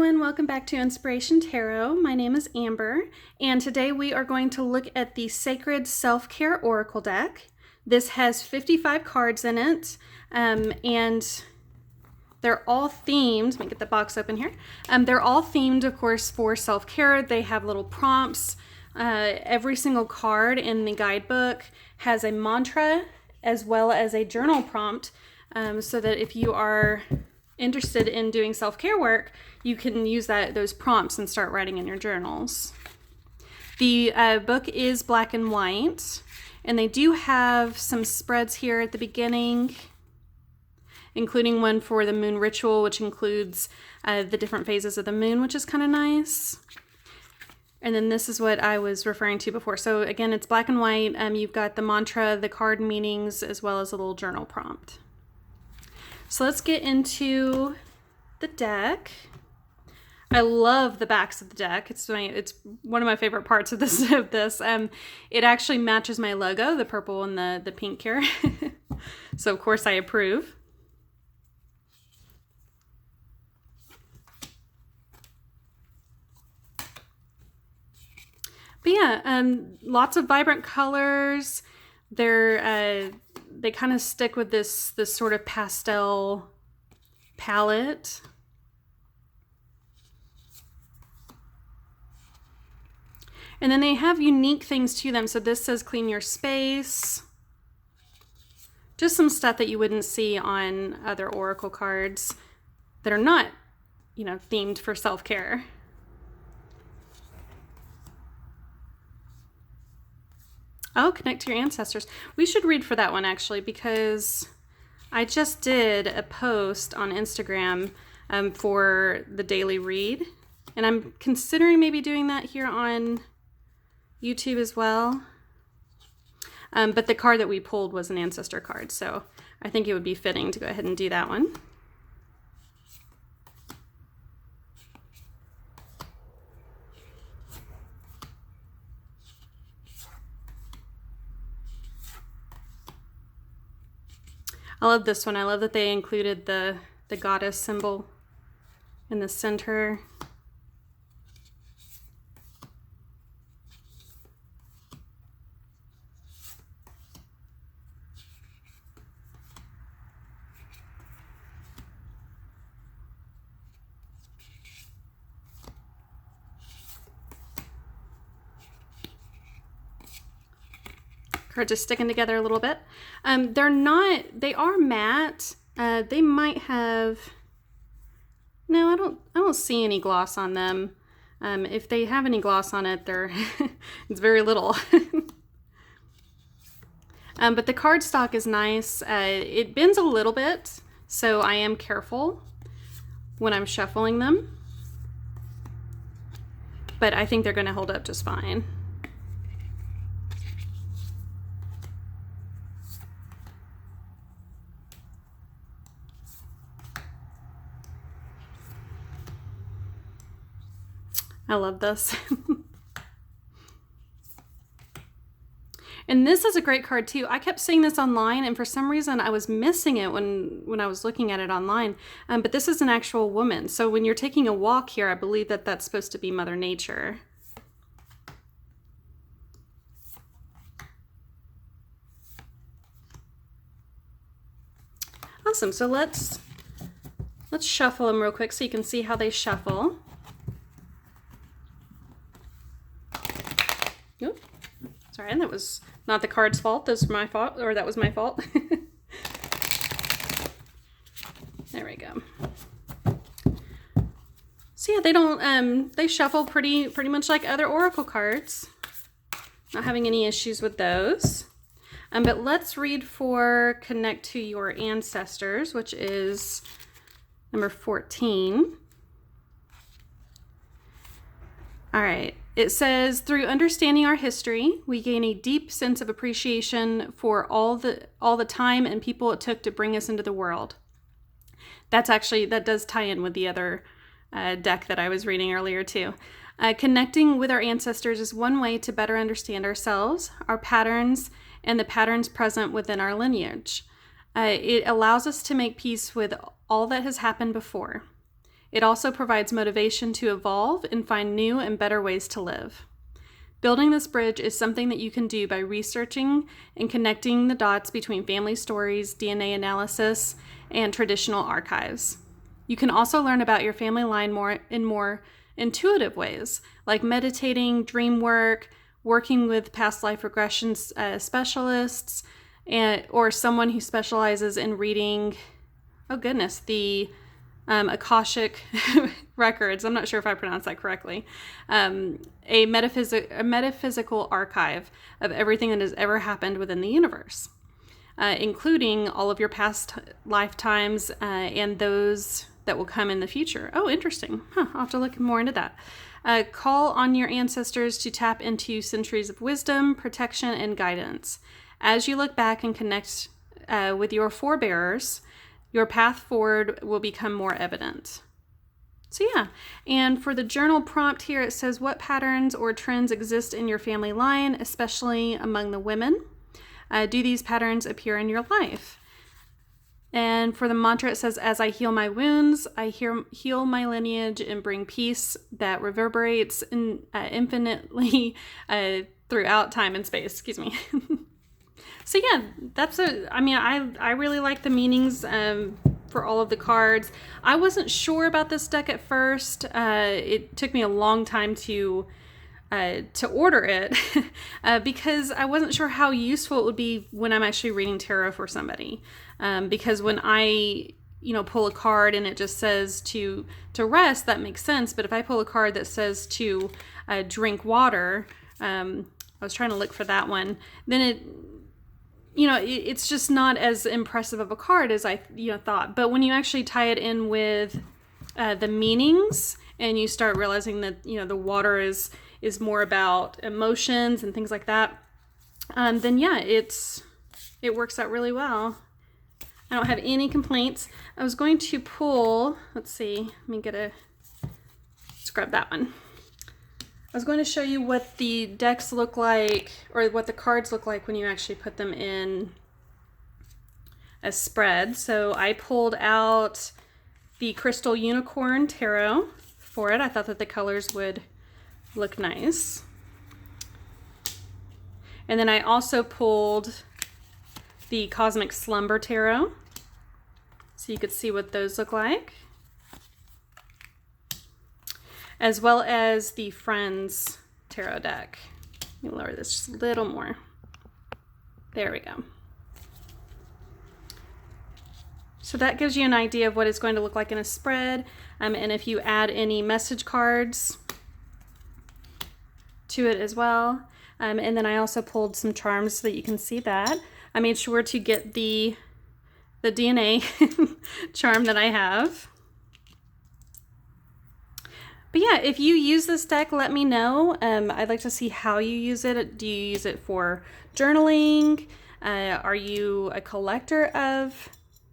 everyone, welcome back to Inspiration Tarot. My name is Amber, and today we are going to look at the Sacred Self-Care Oracle deck. This has 55 cards in it, and they're all themed. Let me get the box open here. They're all themed, of course, for self-care. They have little prompts. Every single card in the guidebook has a mantra as well as a journal prompt, so that if you are interested in doing self-care work, you can use those prompts and start writing in your journals. The book is black and white, and they do have some spreads here at the beginning, including one for the moon ritual, which includes the different phases of the moon, which is kind of nice. And then this is what I was referring to before. So again, it's black and white. You've got the mantra, the card meanings, as well as a little journal prompt. So let's get into the deck. I love the backs of the deck. It's one of my favorite parts of this. It actually matches my logo, the purple and the pink here. So of course I approve. But yeah, lots of vibrant colors. They kind of stick with this sort of pastel palette. And then they have unique things to them. So this says clean your space. Just some stuff that you wouldn't see on other oracle cards that are not, themed for self-care. Oh, connect to your ancestors. We should read for that one actually, because I just did a post on Instagram for the daily read, and I'm considering maybe doing that here on YouTube as well. But the card that we pulled was an ancestor card, so I think it would be fitting to go ahead and do that one. I love this one. I love that they included the goddess symbol in the center. Cards are sticking together a little bit. They are matte. They might have, no, I don't see any gloss on them. If they have any gloss on it, it's very little. But the cardstock is nice. It bends a little bit, so I am careful when I'm shuffling them. But I think they're going to hold up just fine. I love this. And this is a great card too. I kept seeing this online, and for some reason I was missing it when I was looking at it online. But this is an actual woman. So when you're taking a walk here, I believe that that's supposed to be Mother Nature. Awesome. So let's shuffle them real quick so you can see how they shuffle. Oop. Sorry, that was not the card's fault. Those were my fault, or that was my fault. There we go. So yeah, they shuffle pretty much like other oracle cards. Not having any issues with those. But let's read for Connect to Your Ancestors, which is number 14. All right. It says, through understanding our history, we gain a deep sense of appreciation for all the time and people it took to bring us into the world. That does tie in with the other deck that I was reading earlier too. Connecting with our ancestors is one way to better understand ourselves, our patterns, and the patterns present within our lineage. It allows us to make peace with all that has happened before. It also provides motivation to evolve and find new and better ways to live. Building this bridge is something that you can do by researching and connecting the dots between family stories, DNA analysis, and traditional archives. You can also learn about your family line in more intuitive ways, like meditating, dream work, working with past life regression specialists, or someone who specializes in reading, the Akashic records. I'm not sure if I pronounced that correctly. A metaphysical archive of everything that has ever happened within the universe, including all of your past lifetimes and those that will come in the future. Oh, interesting. I'll have to look more into that. Call on your ancestors to tap into centuries of wisdom, protection, and guidance. As you look back and connect with your forebears, your path forward will become more evident. So yeah, and for the journal prompt here, it says, what patterns or trends exist in your family line, especially among the women? Do these patterns appear in your life? And for the mantra, it says, as I heal my wounds, I heal my lineage and bring peace that reverberates infinitely throughout time and space. Excuse me. So yeah, I really like the meanings for all of the cards. I wasn't sure about this deck at first. It took me a long time to order it because I wasn't sure how useful it would be when I'm actually reading tarot for somebody. Because when I, pull a card and it just says to rest, that makes sense. But if I pull a card that says to drink water, I was trying to look for that one, then it's just not as impressive of a card as I thought. But when you actually tie it in with the meanings and you start realizing that the water is more about emotions and things like that, then yeah, it works out really well. I don't have any complaints. I was going to pull, let's grab that one. I was going to show you what the decks look like, or what the cards look like when you actually put them in a spread. So I pulled out the Crystal Unicorn Tarot for it. I thought that the colors would look nice. And then I also pulled the Cosmic Slumber Tarot, so you could see what those look like, as well as the Friends Tarot deck. Let me lower this just a little more. There we go. So that gives you an idea of what it's going to look like in a spread, and if you add any message cards to it as well. And then I also pulled some charms so that you can see that. I made sure to get the DNA charm that I have. But yeah, if you use this deck, let me know. I'd like to see how you use it. Do you use it for journaling? Are you a collector of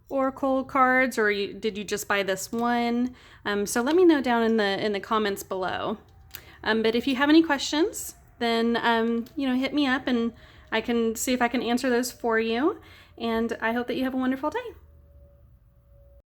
oracle cards, or did you just buy this one? So let me know down in the comments below. But if you have any questions, then hit me up and I can see if I can answer those for you. And I hope that you have a wonderful day.